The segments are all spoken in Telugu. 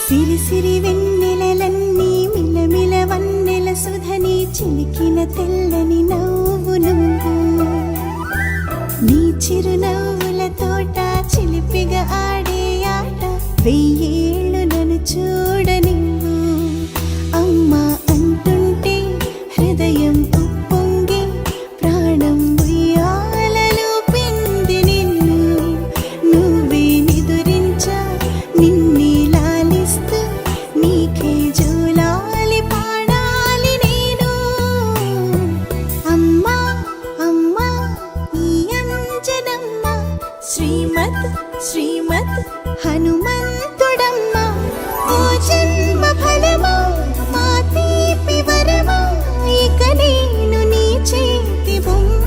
సిరి సిరి వెన్నెలలన్నీ మిలమిల వన్నెల సుధని చిలికిన తెల్లని నవ్వు నువ్వు నీ చిరునవ్వుల తోట చిలిపిగా ఆడే ఆట వెయ్యేళ్ళు నన్ను చూడనివ్వు అమ్మా అంటుంటే హృదయం ఉప్పొంగి ప్రాణం ఉయ్యాలలో పిండి నిన్ను నువ్వే నిదురించా నిన్నే లాలిస్తూ నీకే జోలాలి పాడాలి నేను అమ్మా అమ్మా ఈ అంజనమ్మ శ్రీమత్ శ్రీమత్ హనుమంతుడమ్మ ఓ జన్మ ఫలమా మా తీపి వరమా ఇక నేను నీ చేతి బొమ్మ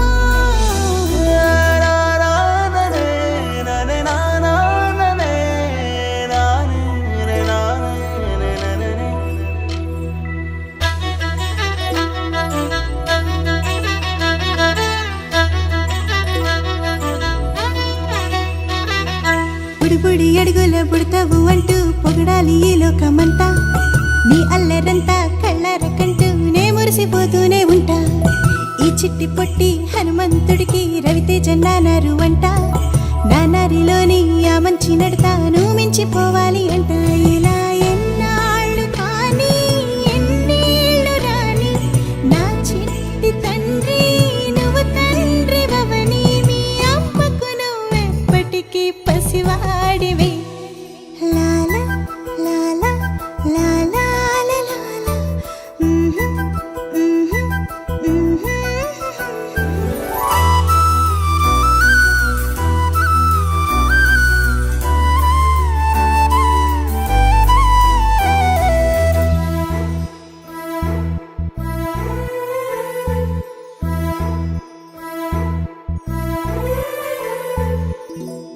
బుడి అడుగుల బుడతావు అంటూ పొగడాలి ఈ లోకమంతా నీ అల్లరంతా కళ్ళారకంటూ నే మురిసిపోతూనే ఉంటా ఈ చిట్టి పొట్టి హనుమంతుడికి రవితేజ నానారు అంట నానారిలోని ఆ మంచి నడతాను మించిపోవాలి అంట ఇలా ఎన్నాళ్ళు కానీ ఎన్నేళ్ళు రాని నా చిట్టి తండ్రి నువ్వు తండ్రి భవని మీ అమ్మకు నువ్వెప్పటికీ పసివాడివి లా